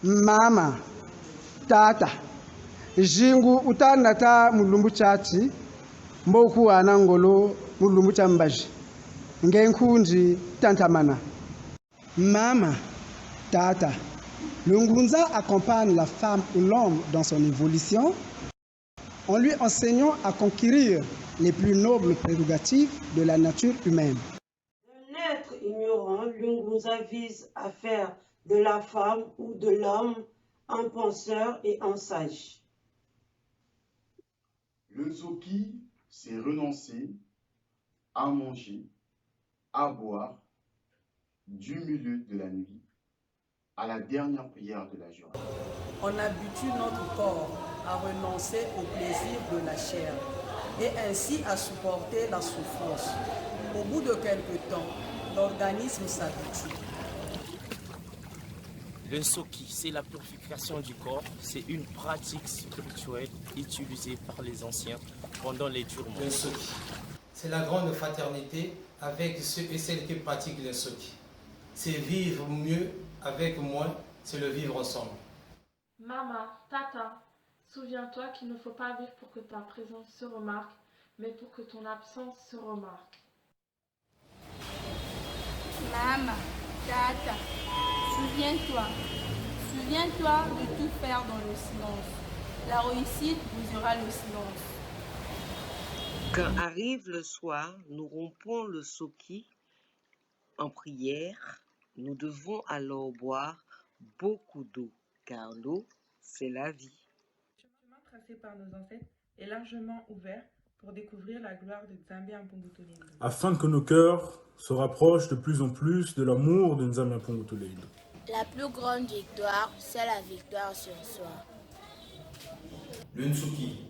Mama, tata, jingu utanata mulumbu chati, mboku anangolo mulumbu chambaji, ngenkunji tantamana. Mama, tata, le ngunza accompagne la femme ou l'homme dans son évolution en lui enseignant à conquérir les plus nobles prérogatives de la nature humaine. D'un être ignorant, le ngunza vise à faire de la femme ou de l'homme un penseur et un sage. Le Nsoki, c'est renoncer à manger, à boire, du milieu de la nuit à la dernière prière de la journée. On habitue notre corps à renoncer au plaisir de la chair et ainsi à supporter la souffrance. Au bout de quelque temps, l'organisme s'habitue. Le Nsoki, c'est la purification du corps. C'est une pratique spirituelle utilisée par les anciens pendant les durs moments. Le Nsoki, c'est la grande fraternité avec ceux et celles qui pratiquent le Nsoki. C'est vivre mieux avec moins, c'est le vivre ensemble. Maman, tata, souviens-toi qu'il ne faut pas vivre pour que ta présence se remarque, mais pour que ton absence se remarque. Maman, tata, souviens-toi de tout faire dans le silence. La réussite vous aura le silence. Quand arrive le soir, nous rompons le Nsoki en prière. Nous devons alors boire beaucoup d'eau, car l'eau, c'est la vie. Le chemin tracé par nos ancêtres est largement ouvert pour découvrir la gloire de Nzambi Mpukutulindo. Afin que nos cœurs se rapprochent de plus en plus de l'amour de Nzambi Mpukutulindo. La plus grande victoire, c'est la victoire sur soi. Le Nsoki,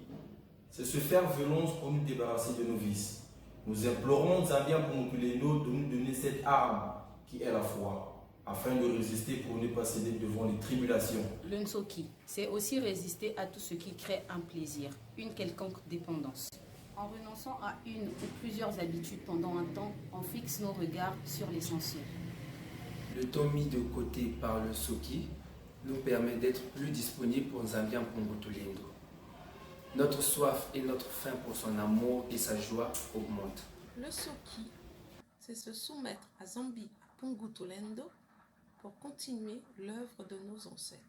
c'est se faire violence pour nous débarrasser de nos vices. Nous implorons Nzambi Mpukutulindo de nous donner cette arme qui est la foi, afin de résister pour ne pas céder devant les tribulations. Le Nsoki, c'est aussi résister à tout ce qui crée un plaisir, une quelconque dépendance. En renonçant à une ou plusieurs habitudes pendant un temps, on fixe nos regards sur l'essentiel. Le temps mis de côté par le Nsoki nous permet d'être plus disponibles pour Nzambi Mpukutulindo. Notre soif et notre faim pour son amour et sa joie augmentent. Le Nsoki, c'est se soumettre à Nzambi Mpukutulindo pour continuer l'œuvre de nos ancêtres.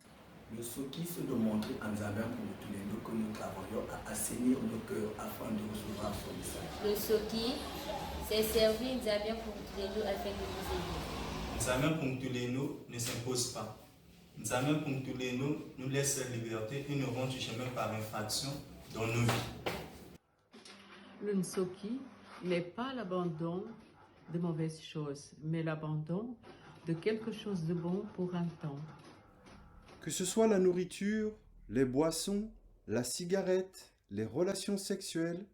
Le Nsoki, c'est de montrer à Nzambi Mpukutulindo que nous travaillons à assainir nos cœurs afin de recevoir son message. Le Nsoki, c'est servir Nzambi Mpukutulindo afin de nous aider. Nzambi Mpukutulindo ne s'impose pas. Nzambi Mpukutulindo nous laisse la liberté et nous rend du chemin par infraction dans nos vies. Le Nsoki, n'est pas l'abandon de mauvaises choses, mais l'abandon de quelque chose de bon pour un temps. Que ce soit la nourriture, les boissons, la cigarette, les relations sexuelles,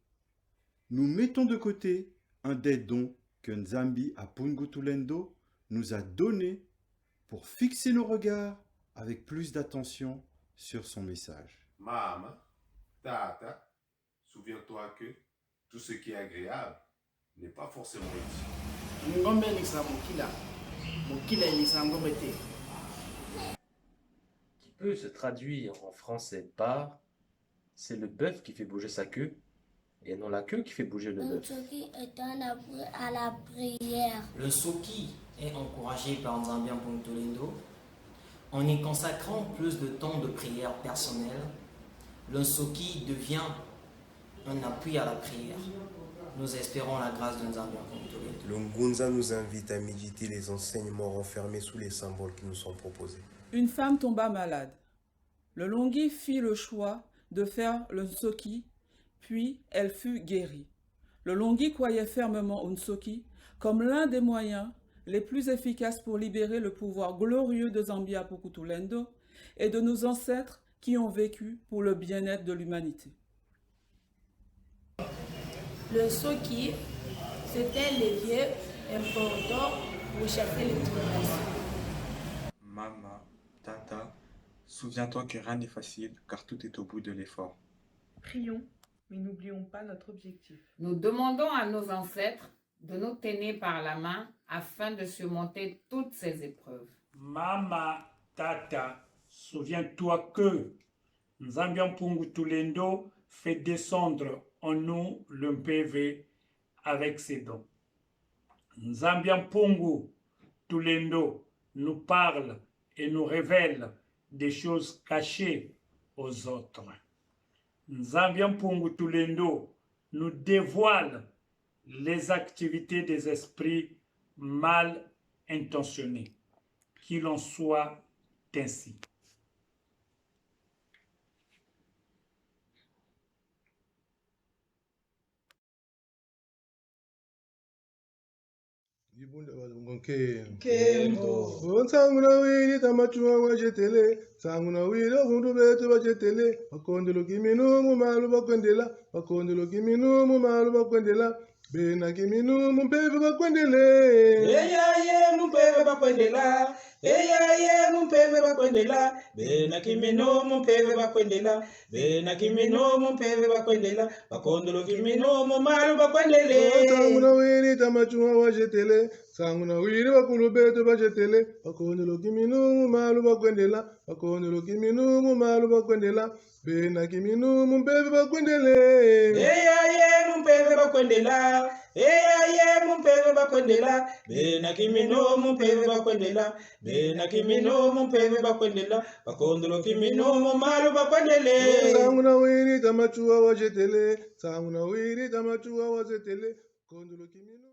nous mettons de côté un des dons que Nzambi Apungutulendo nous a donnés pour fixer nos regards avec plus d'attention sur son message. Mama, Tata, souviens-toi que tout ce qui est agréable n'est pas forcément utile. Qui peut se traduire en français par c'est le bœuf qui fait bouger sa queue et non la queue qui fait bouger le bœuf. Soki est un appui à la prière. Le Soki est encouragé par Nzambi Apungutulendo en y consacrant plus de temps de prière personnelle. Le Soki devient un appui à la prière. Nous espérons la grâce de Nzambi Apungutulendo. Le Ngunza nous invite à méditer les enseignements renfermés sous les symboles qui nous sont proposés. Une femme tomba malade. Le Longi fit le choix de faire le Nsoki, puis elle fut guérie. Le Longi croyait fermement au Nsoki comme l'un des moyens les plus efficaces pour libérer le pouvoir glorieux de Nzambi Apungutulendo et de nos ancêtres qui ont vécu pour le bien-être de l'humanité. Le Soki, c'était un levier important pour chasser les tribulations. Mama, Tata, souviens-toi que rien n'est facile car tout est au bout de l'effort. Prions, mais n'oublions pas notre objectif. Nous demandons à nos ancêtres de nous tenir par la main afin de surmonter toutes ces épreuves. Mama, Tata, souviens-toi que Nzambi Apungutulendo fait descendre en nous le PV avec ses dons. Nzambi Apungutulendo nous parle et nous révèle des choses cachées aux autres. Nzambi Apungutulendo nous dévoile les activités des esprits mal intentionnés. Qu'il en soit ainsi. Sanguna wiri tamachua wajetele, sanguna wiri hundu betu wajetele, wakondelo kiminu mumalu bakwendela, wakondelo kiminu mumalu bakwendela, bena kiminu mumpeve bakwendele. Eya ye mumpeve bakwendela, eya ye mumpeve bakwendela, bena kiminu mumpeve bakwendela, bena kiminu mumpeve bakwendela, wakondelo kiminu mumalu bakwendele. Sanguna wiri tamachua wajetele, sanguna wiri wakulu betu wajetele, wakondelo kiminu mumalu bakwendela, wakondelo kiminu mumalu bakwendela, bena kiminu mumpeve bakwendele. Eya ye mumpeve bakwendela, eya ye mumpeve bakwendela, bena kiminu mumpeve bakwendela, bena kiminu mumpeve bakwendela, wakondelo kiminu mumalu bakwendele. Sanguna wiri tamachua wajetele, sanguna wiri tamachua wajetele, wakondelo kiminu